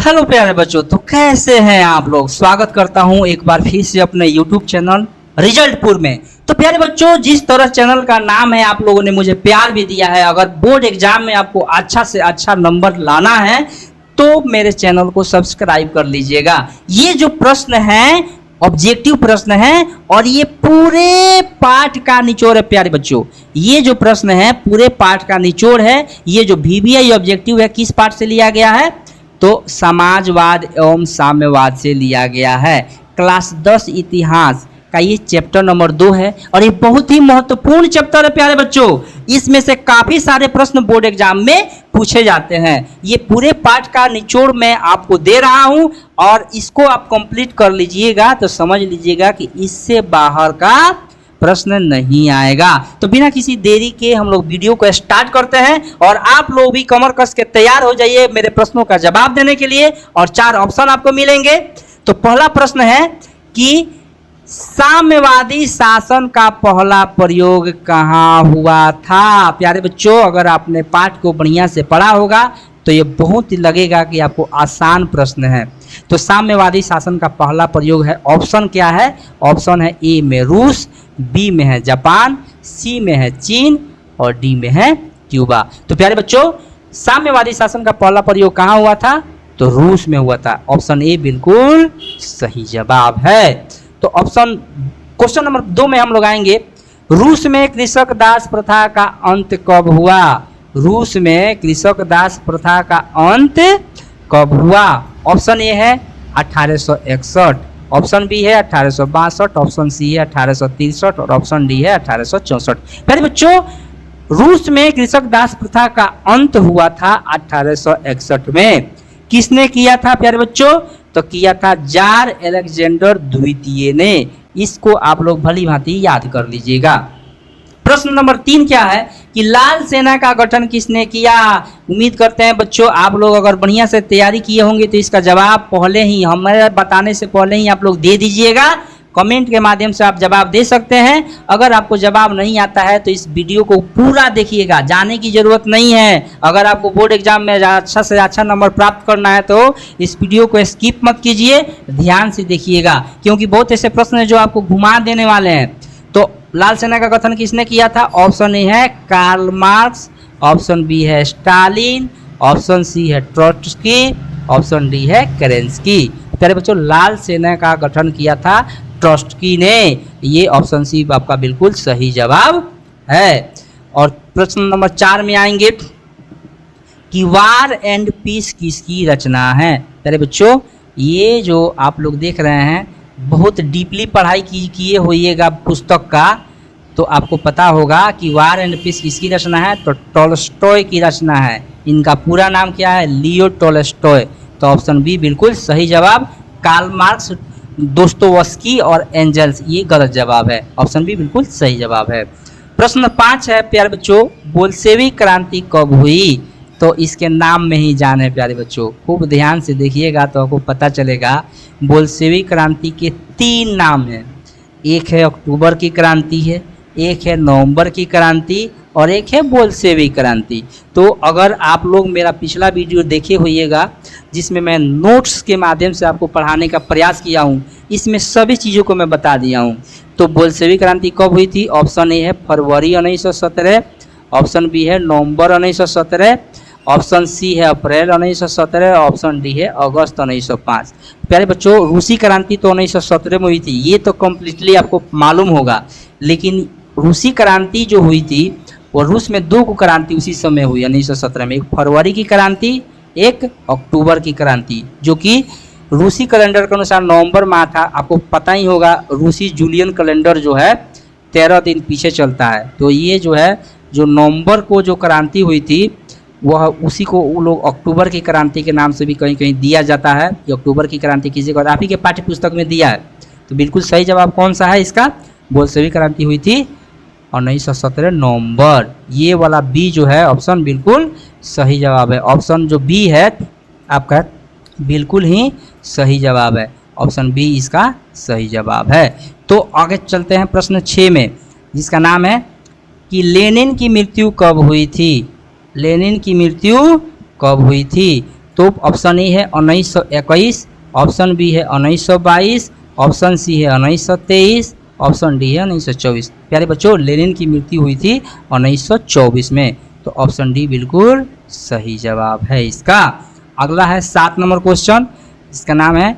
Hello प्यारे बच्चों, तो कैसे हैं आप लोग। स्वागत करता हूं एक बार फिर से अपने YouTube चैनल रिजल्टपुर में। तो प्यारे बच्चों, जिस तरह चैनल का नाम है, आप लोगों ने मुझे प्यार भी दिया है। अगर बोर्ड एग्जाम में आपको अच्छा से अच्छा नंबर लाना है तो मेरे चैनल को सब्सक्राइब कर लीजिएगा। ये जो प्रश्न है ऑब्जेक्टिव प्रश्न है और ये पूरे पाठ का निचोड़ है प्यारे बच्चों। ये जो प्रश्न है पूरे पाठ का निचोड़ है। ये जो VBI ऑब्जेक्टिव है किस पाठ से लिया गया है, तो समाजवाद एवं साम्यवाद से लिया गया है। क्लास 10 इतिहास का ये चैप्टर नंबर 2 है और ये बहुत ही महत्वपूर्ण चैप्टर है प्यारे बच्चों। इसमें से काफी सारे प्रश्न बोर्ड एग्जाम में पूछे जाते हैं। ये पूरे पाठ का निचोड़ मैं आपको दे रहा हूं और इसको आप कंप्लीट कर लीजिएगा तो समझ लीजिएगा कि इससे बाहर का प्रश्न नहीं आएगा। तो बिना किसी देरी के हम लोग वीडियो को स्टार्ट करते हैं और आप लोग भी कमर कस के तैयार हो जाइए मेरे प्रश्नों का जवाब देने के लिए। और 4 ऑप्शन आपको मिलेंगे। तो पहला प्रश्न है कि साम्यवादी शासन का पहला प्रयोग कहाँ हुआ था। प्यारे बच्चों, अगर आपने पाठ को बढ़िया से पढ़ा होगा तो ये बहुत ही लगेगा कि आपको आसान प्रश्न है। तो साम्यवादी शासन का पहला प्रयोग है, ऑप्शन क्या है, ऑप्शन है ए में रूस, बी में है जापान, सी में है चीन और डी में है क्यूबा। तो प्यारे बच्चों, साम्यवादी शासन का पहला प्रयोग कहाँ हुआ था, तो रूस में हुआ था। ऑप्शन ए बिल्कुल सही जवाब है। तो ऑप्शन क्वेश्चन नंबर 2 में हम लोग आएंगे। रूस में कृषक दास प्रथा का अंत कब हुआ। रूस में कृषक दास प्रथा का अंत कब हुआ। ऑप्शन ए है 1861, ऑप्शन बी है 1862, ऑप्शन सी है 1863 और ऑप्शन डी है 1864। प्यारे बच्चों, रूस में कृषक दास प्रथा का अंत हुआ था 1861 में। किसने किया था प्यारे बच्चों, तो किया था जार अलेक्जेंडर द्वितीय ने। इसको आप लोग भली भांति याद कर लीजिएगा। प्रश्न नंबर 3 क्या है कि लाल सेना का गठन किसने किया। उम्मीद करते हैं बच्चों आप लोग अगर बढ़िया से तैयारी किए होंगे तो इसका जवाब पहले ही हमें बताने से पहले ही आप लोग दे दीजिएगा। कमेंट के माध्यम से आप जवाब दे सकते हैं। अगर आपको जवाब नहीं आता है तो इस वीडियो को पूरा देखिएगा, जाने की जरूरत नहीं है। अगर आपको बोर्ड एग्जाम में अच्छा से अच्छा नंबर प्राप्त करना है तो इस वीडियो को स्किप मत कीजिए, ध्यान से देखिएगा, क्योंकि बहुत ऐसे प्रश्न हैं जो आपको घुमा देने वाले हैं। तो लाल सेना का गठन किसने किया था। ऑप्शन ए है कार्ल मार्क्स, ऑप्शन बी है स्टालिन, ऑप्शन सी है ट्रोट्स्की, ऑप्शन डी है केरेंस्की। प्यारे बच्चों, लाल सेना का गठन किया था ट्रोट्स्की ने। ये ऑप्शन सी आपका बिल्कुल सही जवाब है। और प्रश्न नंबर 4 में आएंगे कि वार एंड पीस किसकी रचना है। प्यारे बच्चों, ये जो आप लोग देख रहे हैं बहुत डीपली पढ़ाई किए होइएगा पुस्तक का, तो आपको पता होगा कि वार एंड पीस किसकी रचना है, तो टॉलस्टॉय की रचना है। इनका पूरा नाम क्या है, लियो टॉलस्टॉय। तो ऑप्शन बी बिल्कुल सही जवाब। कार्ल मार्क्स, दोस्तोवस्की और एंजल्स, ये गलत जवाब है। ऑप्शन बी बिल्कुल सही जवाब है। प्रश्न 5 है प्यारे बच्चों, बोल्शेविक क्रांति कब हुई। तो इसके नाम में ही जान है प्यारे बच्चों, खूब ध्यान से देखिएगा तो आपको पता चलेगा। बोल्शेविक क्रांति के 3 नाम हैं। एक है अक्टूबर की क्रांति है, एक है नवंबर की क्रांति और एक है बोल्शेविक क्रांति। तो अगर आप लोग मेरा पिछला वीडियो देखे होइएगा जिसमें मैं नोट्स के माध्यम से आपको पढ़ाने का प्रयास किया हूँ, इसमें सभी चीज़ों को मैं बता दिया हूँ। तो बोल्शेविक क्रांति कब हुई थी। ऑप्शन ए है फरवरी 1917, ऑप्शन बी है नवंबर 1917, ऑप्शन सी है अप्रैल 1917, ऑप्शन डी है अगस्त 1905। प्यारे बच्चों, रूसी क्रांति तो 1917 में हुई थी, ये तो कम्प्लीटली आपको मालूम होगा। लेकिन रूसी क्रांति जो हुई थी वो रूस में 2 क्रांति उसी समय हुई 1917 में। एक फरवरी की क्रांति, एक अक्टूबर की क्रांति, जो कि रूसी कैलेंडर के अनुसार नवंबर माह था। आपको पता ही होगा रूसी जूलियन कैलेंडर जो है 13 दिन पीछे चलता है। तो ये जो है जो नवंबर को जो क्रांति हुई थी वह उसी को वो लोग अक्टूबर की क्रांति के नाम से भी कहीं कहीं दिया जाता है कि अक्टूबर की क्रांति किसी को आप ही के पाठ्य पुस्तक में दिया है। तो बिल्कुल सही जवाब कौन सा है इसका, बोल्शेविक क्रांति हुई थी 1917 नवंबर। ये वाला बी जो है ऑप्शन बिल्कुल सही जवाब है। ऑप्शन जो बी है आपका बिल्कुल ही सही जवाब है। ऑप्शन बी इसका सही जवाब है। तो आगे चलते हैं प्रश्न 6 में, जिसका नाम है कि लेनिन की मृत्यु कब हुई थी। लेनिन की मृत्यु कब हुई थी। तो ऑप्शन ए है 1921, ऑप्शन बी है 1922, ऑप्शन सी है 1923, ऑप्शन डी है 1924। प्यारे बच्चों, लेनिन की मृत्यु हुई थी 1924 में, तो ऑप्शन डी बिल्कुल सही जवाब है इसका। अगला है 7 नंबर क्वेश्चन, इसका नाम है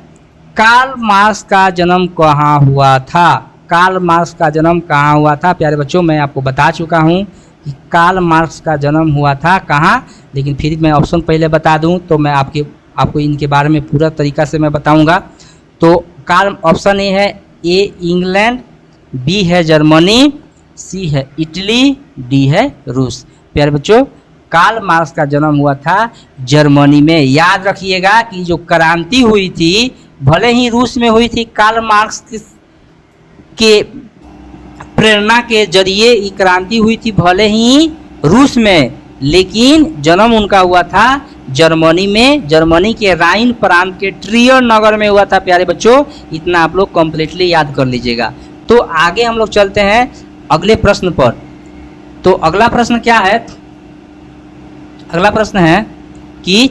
कार्ल मार्क्स का जन्म कहाँ हुआ था। कार्ल मार्क्स का जन्म कहाँ हुआ था। प्यारे बच्चों, मैं आपको बता चुका हूँ कि कार्ल मार्क्स का जन्म हुआ था कहाँ, लेकिन फिर मैं ऑप्शन पहले बता दूँ तो मैं आपको इनके बारे में पूरा तरीका से मैं बताऊँगा। तो Karl, option A England, B है जर्मनी, सी है इटली, डी है रूस। प्यारे बच्चों, कार्ल मार्क्स का जन्म हुआ था जर्मनी में। याद रखिएगा कि जो क्रांति हुई थी भले ही रूस में हुई थी, कार्ल मार्क्स के प्रेरणा के जरिए ये क्रांति हुई थी भले ही रूस में, लेकिन जन्म उनका हुआ था जर्मनी में। जर्मनी के राइन प्रांत के ट्रियर नगर में हुआ था। प्यारे बच्चों, इतना आप लोग कम्प्लीटली याद कर लीजिएगा। तो आगे हम लोग चलते हैं अगले प्रश्न पर। तो अगला प्रश्न क्या है, अगला प्रश्न है कि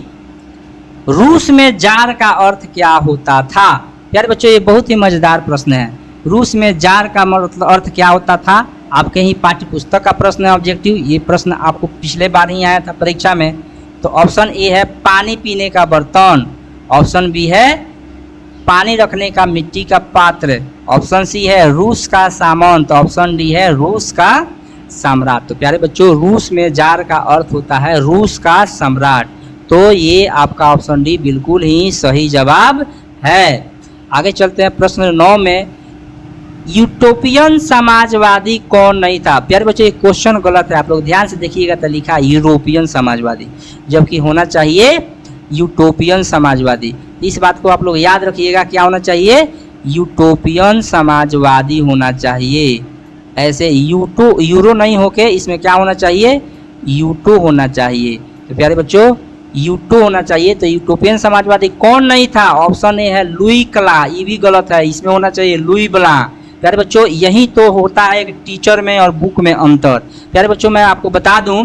रूस में जार का अर्थ क्या होता था। प्यारे बच्चों, ये बहुत ही मजेदार प्रश्न है। रूस में जार का मतलब अर्थ क्या होता था, आपके ही पाठ्य पुस्तक का प्रश्न है ऑब्जेक्टिव। ये प्रश्न आपको पिछले बार ही आया था परीक्षा में। तो ऑप्शन ए है पानी पीने का बर्तन, ऑप्शन बी है पानी रखने का मिट्टी का पात्र, ऑप्शन सी है रूस का सामंत, ऑप्शन डी है रूस का सम्राट। तो प्यारे बच्चों, रूस में जार का अर्थ होता है रूस का सम्राट। तो ये आपका ऑप्शन डी बिल्कुल ही सही जवाब है। आगे चलते हैं प्रश्न 9 में, यूटोपियन समाजवादी कौन नहीं था। प्यारे बच्चों, ये क्वेश्चन गलत है, आप लोग ध्यान से देखिएगा। तो लिखा यूरोपियन समाजवादी, जबकि होना चाहिए यूटोपियन समाजवादी। इस बात को आप लोग याद रखिएगा, क्या होना चाहिए, यूटोपियन समाजवादी होना चाहिए। ऐसे यूरो नहीं होके इसमें क्या होना चाहिए, यूटो होना चाहिए। तो प्यारे बच्चों, यूटो होना चाहिए। तो यूटोपियन समाजवादी कौन नहीं था, ऑप्शन ए है लुई क्ला, ये भी गलत है, इसमें होना चाहिए लुई ब्लां। प्यारे बच्चों, यही तो होता है एक टीचर में और बुक में अंतर। प्यारे बच्चों, मैं आपको बता दूं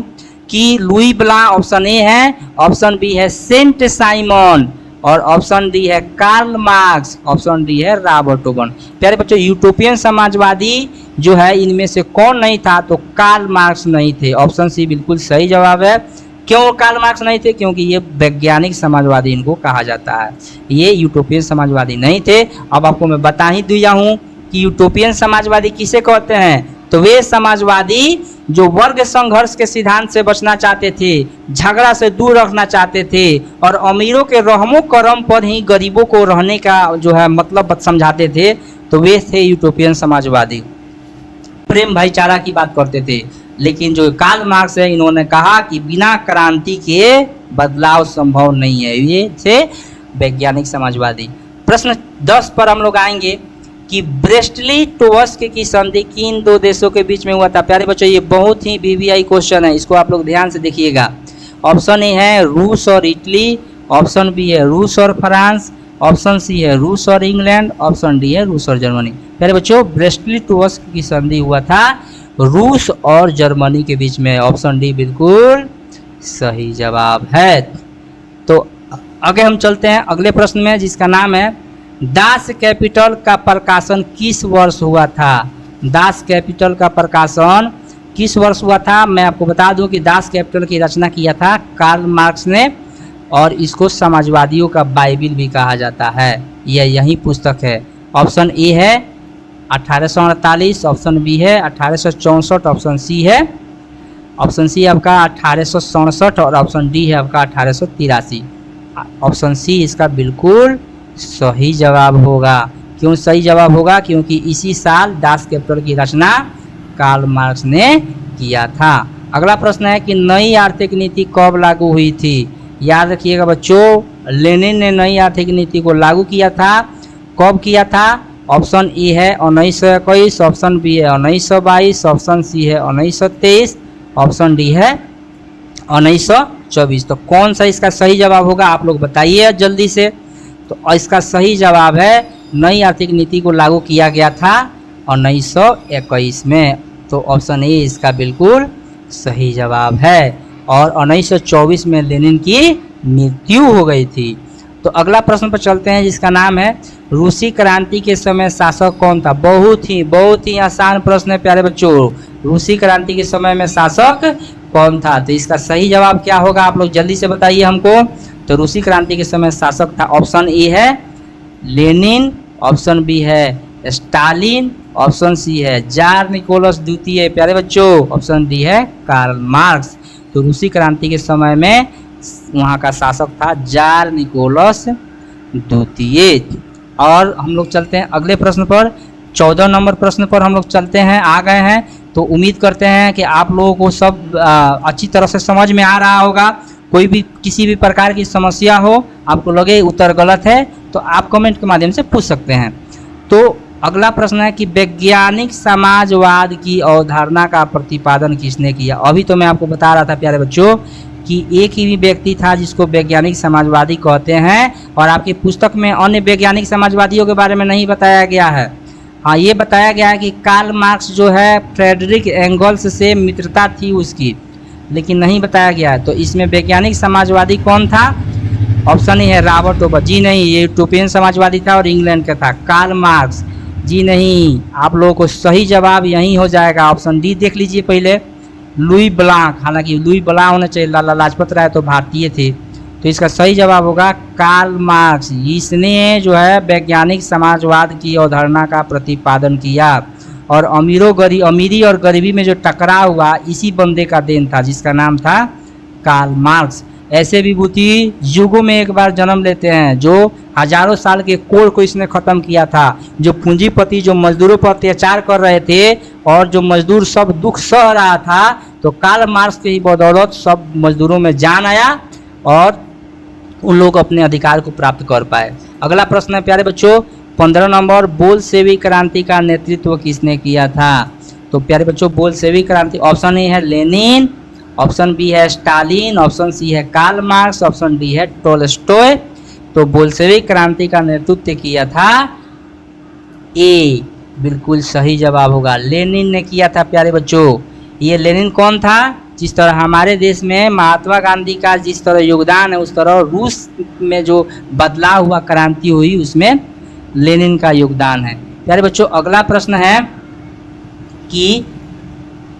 कि लुई ब्लां ऑप्शन ए है, ऑप्शन बी है सेंट साइमन, और ऑप्शन डी है कार्ल मार्क्स, ऑप्शन डी है रॉबर्ट ओवन। प्यारे बच्चों, यूटोपियन समाजवादी जो है इनमें से कौन नहीं था, तो कार्ल मार्क्स नहीं थे। ऑप्शन सी बिल्कुल सही जवाब है। क्यों कार्ल मार्क्स नहीं थे, क्योंकि ये वैज्ञानिक समाजवादी इनको कहा जाता है, ये यूटोपियन समाजवादी नहीं थे। अब आपको मैं बता ही दिया हूँ कि यूटोपियन समाजवादी किसे कहते हैं। तो वे समाजवादी जो वर्ग संघर्ष के सिद्धांत से बचना चाहते थे, झगड़ा से दूर रखना चाहते थे, और अमीरों के रहमो करम पर ही गरीबों को रहने का जो है मतलब समझाते थे, तो वे थे यूटोपियन समाजवादी। प्रेम भाईचारा की बात करते थे। लेकिन जो कार्ल मार्क्स है, इन्होंने कहा कि बिना क्रांति के बदलाव संभव नहीं है, ये थे वैज्ञानिक समाजवादी। प्रश्न 10 पर हम लोग आएंगे कि ब्रेस्ट-लिटोव्स्क की संधि किन दो देशों के बीच में हुआ था। प्यारे बच्चों, ये बहुत ही वीवीआई क्वेश्चन है, इसको आप लोग ध्यान से देखिएगा। ऑप्शन ए है रूस और इटली, ऑप्शन बी है रूस और फ्रांस, ऑप्शन सी है रूस और इंग्लैंड, ऑप्शन डी है रूस और जर्मनी। प्यारे बच्चों, ब्रेस्ट-लिटोव्स्क की संधि हुआ था रूस और जर्मनी के बीच में। ऑप्शन डी बिल्कुल सही जवाब है। तो आगे हम चलते हैं अगले प्रश्न में, जिसका नाम है दास कैपिटल का प्रकाशन किस वर्ष हुआ था। दास कैपिटल का प्रकाशन किस वर्ष हुआ था। मैं आपको बता दूं कि दास कैपिटल की रचना किया था कार्ल मार्क्स ने, और इसको समाजवादियों का बाइबिल भी कहा जाता है। यह यही पुस्तक है। ऑप्शन ए है 1848, ऑप्शन बी है 1864, ऑप्शन सी है आपका 1867, और ऑप्शन डी है आपका 1883। ऑप्शन सी इसका बिल्कुल सही जवाब होगा। क्यों सही जवाब होगा, क्योंकि इसी साल दास कैपिटल की रचना कार्ल मार्क्स ने किया था। अगला प्रश्न है कि नई आर्थिक नीति कब लागू हुई थी। याद रखिएगा बच्चों, लेनिन ने नई आर्थिक नीति को लागू किया था। कब किया था। ऑप्शन ए है 1921, ऑप्शन बी है 1922, ऑप्शन सी है 1923, ऑप्शन डी है 1924। तो कौन सा इसका सही जवाब होगा, आप लोग बताइए जल्दी से। तो इसका सही जवाब है नई आर्थिक नीति को लागू किया गया था 1921 में। तो ऑप्शन ए इसका बिल्कुल सही जवाब है। और 1924 में लेनिन की मृत्यु हो गई थी। तो अगला प्रश्न पर चलते हैं जिसका नाम है रूसी क्रांति के समय शासक कौन था। बहुत ही आसान प्रश्न है प्यारे बच्चों। रूसी क्रांति के समय में शासक कौन था? तो इसका सही जवाब क्या होगा आप लोग जल्दी से बताइए हमको। तो रूसी क्रांति के समय शासक था, ऑप्शन ए है लेनिन, ऑप्शन बी है स्टालिन, ऑप्शन सी है जार निकोलस द्वितीय, प्यारे बच्चों ऑप्शन डी है कार्ल मार्क्स। तो रूसी क्रांति के समय में वहाँ का शासक था जार निकोलस द्वितीय। और हम लोग चलते हैं अगले प्रश्न पर, 14 नंबर प्रश्न पर हम लोग चलते हैं, आ गए हैं। तो उम्मीद करते हैं कि आप लोगों को सब अच्छी तरह से समझ में आ रहा होगा। कोई भी किसी भी प्रकार की समस्या हो, आपको लगे उत्तर गलत है, तो आप कमेंट के माध्यम से पूछ सकते हैं। तो अगला प्रश्न है कि वैज्ञानिक समाजवाद की अवधारणा का प्रतिपादन किसने किया। अभी तो मैं आपको बता रहा था प्यारे बच्चों कि एक ही व्यक्ति था जिसको वैज्ञानिक समाजवादी कहते हैं, और आपकी पुस्तक में अन्य वैज्ञानिक समाजवादियों के बारे में नहीं बताया गया है। हाँ, ये बताया गया है कि कार्ल मार्क्स जो है फ्रेडरिक एंगल्स से मित्रता थी उसकी, लेकिन नहीं बताया गया है। तो इसमें वैज्ञानिक समाजवादी कौन था? ऑप्शन ही है रॉबर्ट ओबर। जी नहीं, ये यूरोपियन समाजवादी था और इंग्लैंड का था, कार्ल मार्क्स। जी नहीं, आप लोगों को सही जवाब यही हो जाएगा, ऑप्शन डी देख लीजिए पहले, लुई ब्लांक। हालांकि लुई ब्लांक होना चाहिए, लाला लाजपत राय तो भारतीय थे। तो इसका सही जवाब होगा कार्ल मार्क्स। इसने जो है वैज्ञानिक समाजवाद की अवधारणा का प्रतिपादन किया, और अमीरी और गरीबी में जो टकराव हुआ इसी बंदे का देन था जिसका नाम था कार्ल मार्क्स। ऐसे विभूति युगों में एक बार जन्म लेते हैं, जो हजारों साल के कोड़ को इसने खत्म किया था। जो पूंजीपति जो मजदूरों पर अत्याचार कर रहे थे और जो मजदूर सब दुख सह रहा था, तो कार्ल मार्क्स की बदौलत सब मजदूरों में जान आया और उन लोग अपने अधिकार को प्राप्त कर पाए। अगला प्रश्न है प्यारे बच्चों 15 नंबर, बोल्शेविक क्रांति का नेतृत्व किसने किया था। तो प्यारे बच्चों बोल्शेविक क्रांति, ऑप्शन ए है लेनिन, ऑप्शन बी है स्टालिन, ऑप्शन सी है कार्ल मार्क्स, ऑप्शन डी है टोल्स्टॉय। तो बोल्शेविक क्रांति का नेतृत्व किया था ए, बिल्कुल सही जवाब होगा, लेनिन ने किया था प्यारे बच्चों। ये लेनिन कौन था? जिस तरह हमारे देश में महात्मा गांधी का जिस तरह योगदान है, उस तरह रूस में जो बदलाव हुआ, क्रांति हुई, उसमें लेनिन का योगदान है। प्यारे बच्चों अगला प्रश्न है कि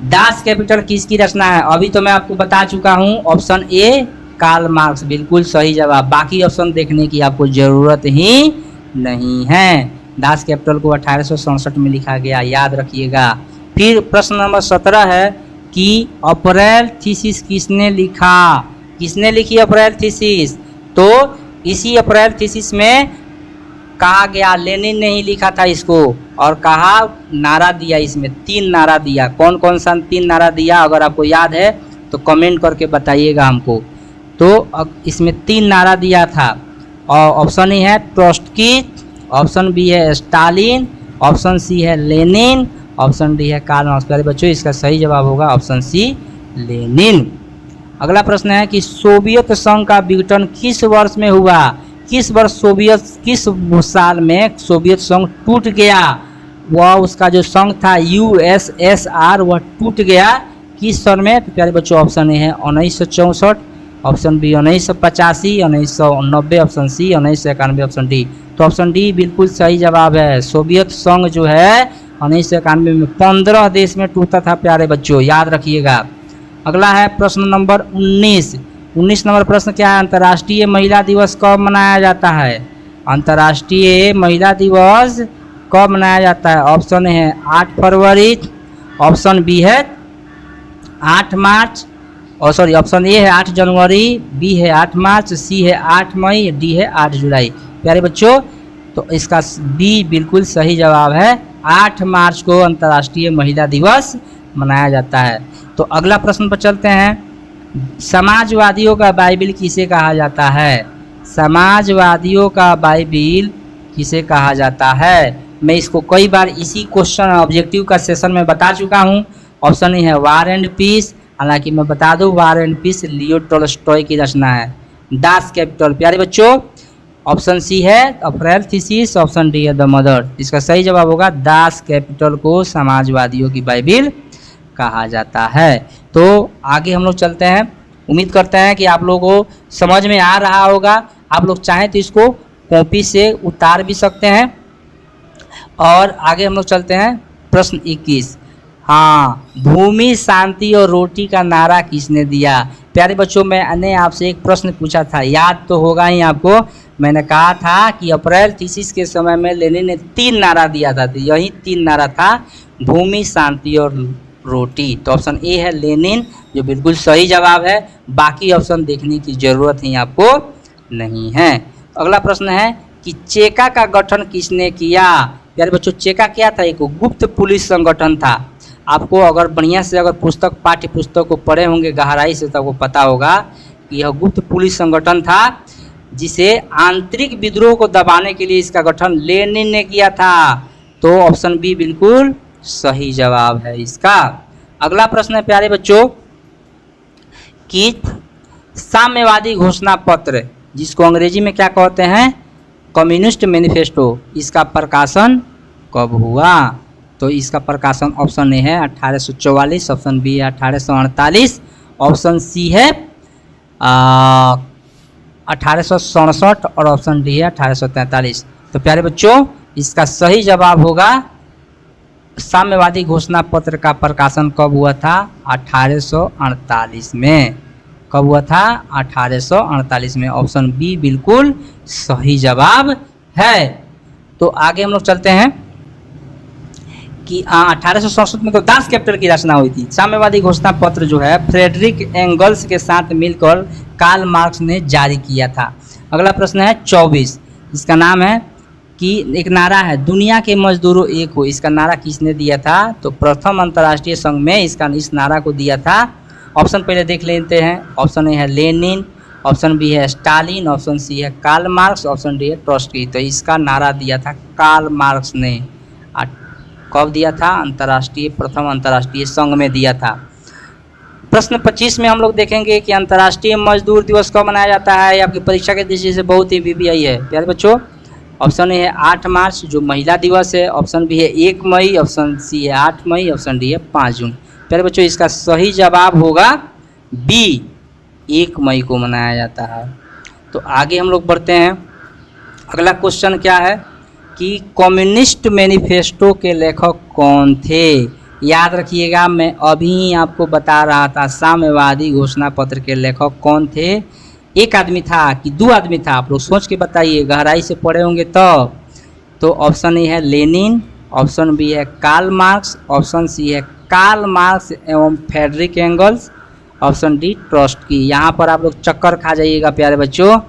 दास कैपिटल किसकी रचना है। अभी तो मैं आपको बता चुका हूं, ऑप्शन ए कार्ल मार्क्स, बिल्कुल सही जवाब। बाकी ऑप्शन देखने की आपको जरूरत ही नहीं है। दास कैपिटल को 1867 में लिखा गया, याद रखिएगा। फिर प्रश्न नंबर 17 है कि अप्रैल थीसिस किसने लिखा। किसने लिखी अप्रैल थीसिस? तो इसी अप्रैल थीसिस में कहा गया, लेनिन ने ही लिखा था इसको, और कहा नारा दिया, इसमें 3 नारा दिया। कौन कौन सा 3 नारा दिया अगर आपको याद है तो कमेंट करके बताइएगा हमको। तो इसमें 3 नारा दिया था, और ऑप्शन ए है ट्रोट्स्की, ऑप्शन बी है स्टालिन, ऑप्शन सी है लेनिन, ऑप्शन डी है कार्ल मार्क्स। प्यारे बच्चों इसका सही जवाब होगा ऑप्शन सी लेनिन। अगला प्रश्न है कि सोवियत संघ का विघटन किस वर्ष में हुआ। किस साल में सोवियत संघ टूट गया। वह उसका जो संघ था USSR वह टूट गया किस सन में। तो प्यारे बच्चों ऑप्शन ए है 1964, option B 1985, 1990, option C 1991, option D. तो ऑप्शन डी बिल्कुल सही जवाब है। सोवियत संघ जो है 1991 में 15 देश में टूटा था प्यारे बच्चों, याद रखिएगा। अगला है प्रश्न नंबर 19 नंबर प्रश्न क्या है, अंतर्राष्ट्रीय महिला दिवस कब मनाया जाता है। अंतर्राष्ट्रीय महिला दिवस कब मनाया जाता है। ऑप्शन है 8 फरवरी, ऑप्शन बी है 8 मार्च, और सॉरी ऑप्शन ए है 8 जनवरी, बी है 8 मार्च, सी है 8 मई, डी है 8 जुलाई। प्यारे बच्चों तो इसका बी बिल्कुल सही जवाब है, 8 मार्च को अंतर्राष्ट्रीय महिला दिवस मनाया जाता है। तो अगला प्रश्न पर चलते हैं, समाजवादियों का बाइबिल किसे कहा जाता है। समाजवादियों का बाइबिल किसे कहा जाता है। मैं इसको कई बार इसी क्वेश्चन ऑब्जेक्टिव का सेशन में बता चुका हूँ। ऑप्शन ए है वार एंड पीस, हालांकि मैं बता दूं war and piece Leo Tolstoy की रचना है। दास कैपिटल प्यारे बच्चों ऑप्शन सी है अप्रैल थीसिस, ऑप्शन डी है द मदर। इसका सही जवाब होगा दास कैपिटल को समाजवादियों की बाइबिल कहा जाता है। तो आगे हम लोग चलते हैं उम्मीद करते हैं कि आप लोगों को समझ में आ रहा होगा। आप लोग चाहें तो इसको कॉपी से उतार भी सकते हैं। और आगे हम लोग चलते हैं प्रश्न 21। हाँ, भूमि, शांति और रोटी का नारा किसने दिया? प्यारे बच्चों, मैंने आपसे एक प्रश्न पूछा था, याद तो होगा ही आपको। मैंने कहा था कि अप्रैल थीसिस के समय में लेनिन ने 3 नारा दिया था, तो यही 3 नारा था, भूमि, शांति और रोटी। तो ऑप्शन ए है लेनिन, जो बिल्कुल सही जवाब है। बाकी ऑप्शन देखने की जरूरत ही आपको नहीं है। अगला प्रश्न है कि चेका का गठन किसने किया? प्यारे बच्चों, चेका क्या था? एक गुप्त पुलिस संगठन था। आपको अगर बढ़िया से अगर पुस्तक, पाठ्य पुस्तक को पढ़े होंगे गहराई से, तो आपको पता होगा कि यह गुप्त पुलिस संगठन था, जिसे आंतरिक विद्रोह को दबाने के लिए इसका गठन लेनिन ने किया था। तो ऑप्शन बी बिल्कुल सही जवाब है इसका। अगला प्रश्न है प्यारे बच्चों कि साम्यवादी घोषणा पत्र, जिसको अंग्रेजी में क्या कहते हैं, कम्युनिस्ट मैनिफेस्टो, इसका प्रकाशन कब हुआ? तो इसका प्रकाशन ऑप्शन ए है 1844, ऑप्शन बी है 1848, ऑप्शन सी है 1867 और ऑप्शन डी है 1843। तो प्यारे बच्चों, इसका सही जवाब होगा साम्यवादी घोषणा पत्र का प्रकाशन कब हुआ था? 1848 में। कब हुआ था? 1848 में। ऑप्शन बी बिल्कुल सही जवाब है। तो आगे हम लोग चलते हैं कि 1867 में तो दास कैपिटल की रचना हुई थी। साम्यवादी घोषणा पत्र जो है फ्रेडरिक एंगल्स के साथ मिलकर कार्ल मार्क्स ने जारी किया था। अगला प्रश्न है 24। इसका नाम है कि एक नारा है, दुनिया के मजदूरों एक हो। इसका नारा किसने दिया था? तो प्रथम अंतर्राष्ट्रीय संघ में इस नारा को दिया था। ऑप्शन पहले देख लेते हैं। ऑप्शन ए है लेनिन, ऑप्शन बी है स्टालिन, ऑप्शन सी है कार्ल मार्क्स, ऑप्शन डी है ट्रॉट्स्की। तो इसका नारा दिया था कार्ल मार्क्स ने। कब दिया था? प्रथम अंतर्राष्ट्रीय संघ में दिया था। प्रश्न 25 में हम लोग देखेंगे कि अंतर्राष्ट्रीय मजदूर दिवस कब मनाया जाता है। ये आपकी परीक्षा के दृष्टि से बहुत ही वीवीआई है प्यारे बच्चों। ऑप्शन ए है 8 मार्च, जो महिला दिवस है, ऑप्शन बी है 1 मई, ऑप्शन सी है 8 मई, ऑप्शन डी है 5 जून। प्यारे बच्चों, इसका सही जवाब होगा बी, 1 मई को मनाया जाता है। तो आगे हम लोग बढ़ते हैं। अगला क्वेश्चन क्या है कि कम्युनिस्ट मैनिफेस्टो के लेखक कौन थे? याद रखिएगा, मैं अभी आपको बता रहा था साम्यवादी घोषणा पत्र के लेखक कौन थे। एक आदमी था कि 2 आदमी था? आप लोग सोच के बताइए, गहराई से पढ़े होंगे तब। तो ऑप्शन ए है लेनिन, ऑप्शन बी है कार्ल मार्क्स, ऑप्शन सी है कार्ल मार्क्स एवं Friedrich Engels, option D Trotsky. यहाँ पर आप लोग चक्कर खा जाइएगा प्यारे बच्चों।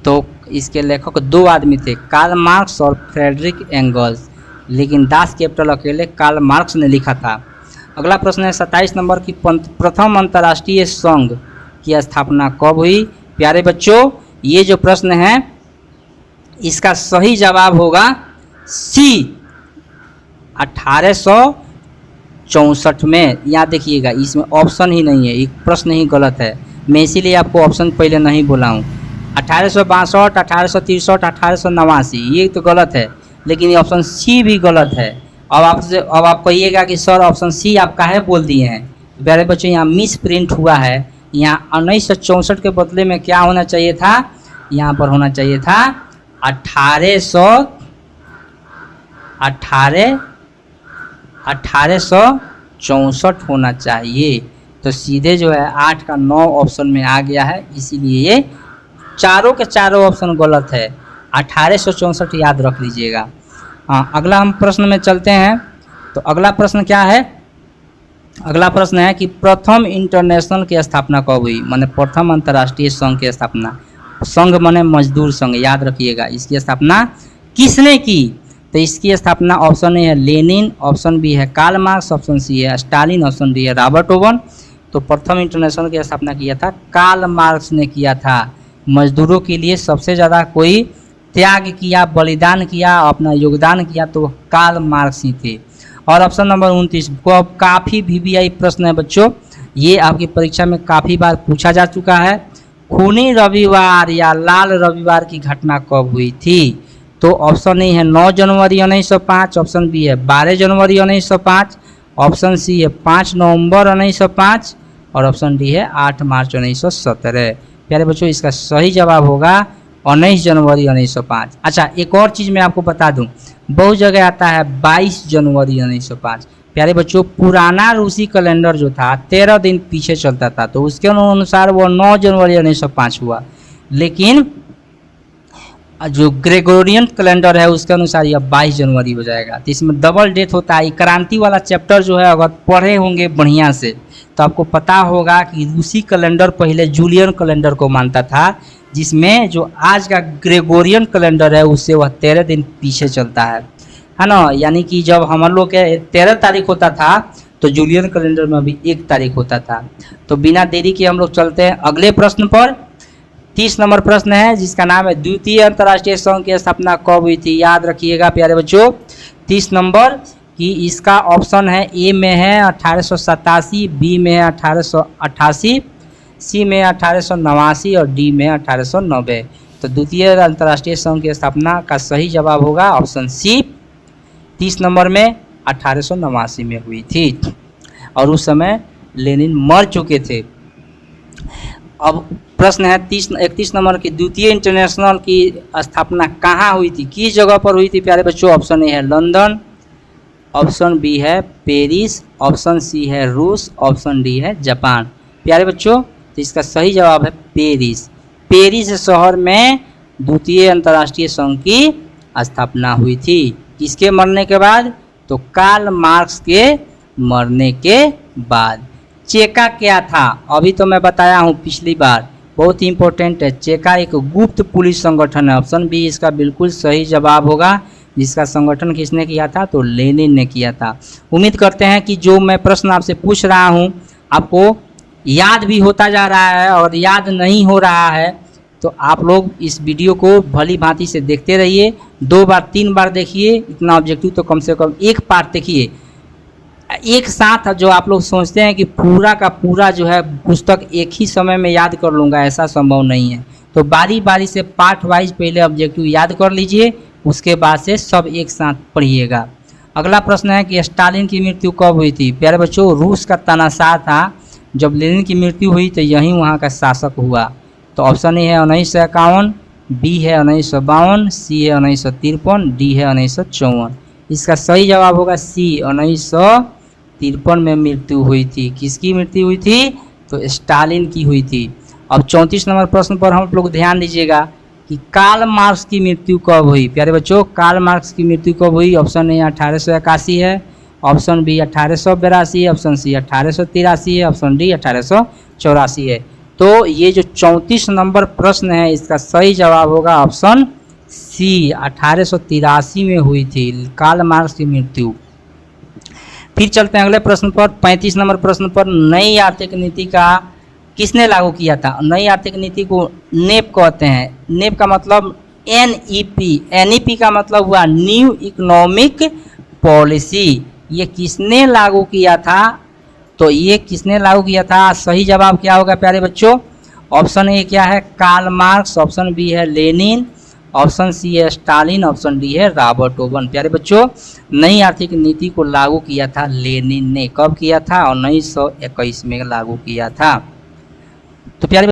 तो इसके लेखक 2 आदमी थे, कार्ल मार्क्स और फ्रेडरिक एंगल्स, लेकिन दास कैपिटल अकेले कार्ल मार्क्स ने लिखा था। अगला प्रश्न है 27 नंबर की, प्रथम अंतर्राष्ट्रीय संघ की स्थापना कब हुई? प्यारे बच्चों, ये जो प्रश्न है इसका सही जवाब होगा सी, 1864 में। यहाँ देखिएगा, इसमें ऑप्शन ही नहीं है, एक प्रश्न ही गलत है। मैं इसीलिए आपको ऑप्शन पहले नहीं बोला हूँ। 1862, 1863, 1889 ये तो गलत है, लेकिन ये ऑप्शन सी भी गलत है। अब आप कहिएगा कि सर ऑप्शन सी आप काहे बोल दिए हैं? प्यारे बच्चों, यहाँ मिस प्रिंट हुआ है। यहाँ 1964 के बदले में क्या होना चाहिए था? यहाँ पर होना चाहिए था 1864 होना चाहिए। तो सीधे जो है 8 का 9 ऑप्शन में आ गया है, इसीलिए ये चारों के चारों ऑप्शन गलत है। 1864 याद रख लीजिएगा। हाँ, अगला हम प्रश्न में चलते हैं। तो अगला प्रश्न क्या है? अगला प्रश्न है कि प्रथम इंटरनेशनल की स्थापना कब हुई? माने प्रथम अंतर्राष्ट्रीय संघ की स्थापना, संघ माने मजदूर संघ, याद रखिएगा। इसकी स्थापना किसने की? तो इसकी स्थापना ऑप्शन ए है लेनिन, ऑप्शन बी है कार्ल मार्क्स, ऑप्शन सी है स्टालिन, ऑप्शन डी है रॉबर्ट ओवन। तो प्रथम इंटरनेशनल की स्थापना किया था कार्ल मार्क्स ने किया था। मजदूरों के लिए सबसे ज़्यादा कोई त्याग किया, बलिदान किया, अपना योगदान किया तो कार्ल मार्क्स ही थे। और ऑप्शन नंबर 29 को अब काफ़ी वीवीआई प्रश्न है बच्चों, ये आपकी परीक्षा में काफ़ी बार पूछा जा चुका है। खूनी रविवार या लाल रविवार की घटना कब हुई थी? तो ऑप्शन ए है 9 जनवरी 1905, ऑप्शन बी है 12 जनवरी 1905, ऑप्शन सी है 5 नवंबर 1905, और ऑप्शन डी है 8 मार्च 1917। प्यारे बच्चों इसका सही जवाब होगा 19 जनवरी 1905। अच्छा, एक और चीज़ मैं आपको बता दूं, बहुत जगह आता है 22 जनवरी 1905। प्यारे बच्चों पुराना रूसी कैलेंडर जो था 13 दिन पीछे चलता था, तो उसके अनुसार वो 9 जनवरी 1905 हुआ। लेकिन जो ग्रेगोरियन कैलेंडर है उसके अनुसार यह 22 जनवरी हो जाएगा। तो इसमें डबल डेट होता है। क्रांति वाला चैप्टर जो है अगर पढ़े होंगे बढ़िया से तो आपको पता होगा कि रूसी कैलेंडर पहले जूलियन कैलेंडर को मानता था, जिसमें जो आज का ग्रेगोरियन कैलेंडर है उससे वह 13 दिन पीछे चलता है ना। यानी कि जब हम लोग के 13 तारीख होता था तो जूलियन कैलेंडर में भी 1 तारीख होता था। तो बिना देरी के हम लोग चलते हैं अगले प्रश्न पर। 30 नंबर प्रश्न है जिसका नाम है द्वितीय अंतर्राष्ट्रीय संघ की स्थापना कब हुई थी। याद रखिएगा प्यारे बच्चों 30 नंबर कि इसका ऑप्शन है ए में है 1887, बी में है 1888, सी में 1889 और डी में 1890। तो द्वितीय अंतर्राष्ट्रीय संघ की स्थापना का सही जवाब होगा ऑप्शन सी। 30 नंबर में 1889 में हुई थी और उस समय लेनिन मर चुके थे। अब प्रश्न है 31 नंबर की द्वितीय इंटरनेशनल की स्थापना कहाँ हुई थी, किस जगह पर हुई थी प्यारे बच्चों। ऑप्शन ए है लंदन, ऑप्शन बी है पेरिस, ऑप्शन सी है रूस, ऑप्शन डी है जापान। प्यारे बच्चों तो इसका सही जवाब है पेरिस। पेरिस शहर में द्वितीय अंतर्राष्ट्रीय संघ की स्थापना हुई थी। किसके मरने के बाद, तो कार्ल मार्क्स के मरने के बाद। चेका क्या था, अभी तो मैं बताया हूँ पिछली बार, बहुत ही इंपॉर्टेंट है। चेका एक गुप्त पुलिस संगठन है। ऑप्शन बी इसका बिल्कुल सही जवाब होगा। जिसका संगठन किसने किया था, तो लेनिन ने किया था। उम्मीद करते हैं कि जो मैं प्रश्न आपसे पूछ रहा हूँ आपको याद भी होता जा रहा है, और याद नहीं हो रहा है तो आप लोग इस वीडियो को भली भांति से देखते रहिए। 2 बार 3 बार देखिए, इतना ऑब्जेक्टिव तो कम से कम 1 पार्ट देखिए। एक साथ जो आप लोग सोचते हैं कि पूरा का पूरा जो है पुस्तक एक ही समय में याद कर लूँगा, ऐसा संभव नहीं है। तो बारी बारी से पार्ट वाइज पहले ऑब्जेक्टिव याद कर लीजिए, उसके बाद से सब एक साथ पढ़िएगा। अगला प्रश्न है कि स्टालिन की मृत्यु कब हुई थी। प्यारे बच्चों रूस का तानाशाह था, जब लेनिन की मृत्यु हुई तो यहीं वहाँ का शासक हुआ। तो ऑप्शन ए है 1951, बी है 1952, सी है 1953, डी है 1954। इसका सही जवाब होगा सी, 1953 में मृत्यु हुई थी। किसकी मृत्यु हुई थी, तो स्टालिन की हुई थी। अब 34 नंबर प्रश्न पर हम लोग ध्यान दीजिएगा कि कार्ल मार्क्स की मृत्यु कब हुई। प्यारे बच्चों कार्ल मार्क्स की मृत्यु कब हुई। ऑप्शन ए 1881 है, ऑप्शन बी 1882 है, ऑप्शन सी 1883 है, ऑप्शन डी 1884 है। तो ये जो 34 नंबर प्रश्न है इसका सही जवाब होगा ऑप्शन सी, 1883 में हुई थी कार्ल मार्क्स की मृत्यु। फिर चलते हैं अगले प्रश्न पर। 35 नंबर प्रश्न पर नई आर्थिक नीति का किसने लागू किया था। नई आर्थिक नीति को नेप कहते हैं। नेप का मतलब NEP, NEP का मतलब हुआ न्यू इकोनॉमिक पॉलिसी। ये किसने लागू किया था, तो ये किसने लागू किया था, सही जवाब क्या होगा प्यारे बच्चों। ऑप्शन ए क्या है, कार्ल मार्क्स, ऑप्शन बी है लेनिन, ऑप्शन सी है स्टालिन, ऑप्शन डी है रॉबर्ट ओवन। प्यारे बच्चों नई आर्थिक नीति को लागू किया था लेनिन ने। कब किया था, 1921 में लागू किया था। तो प्यारे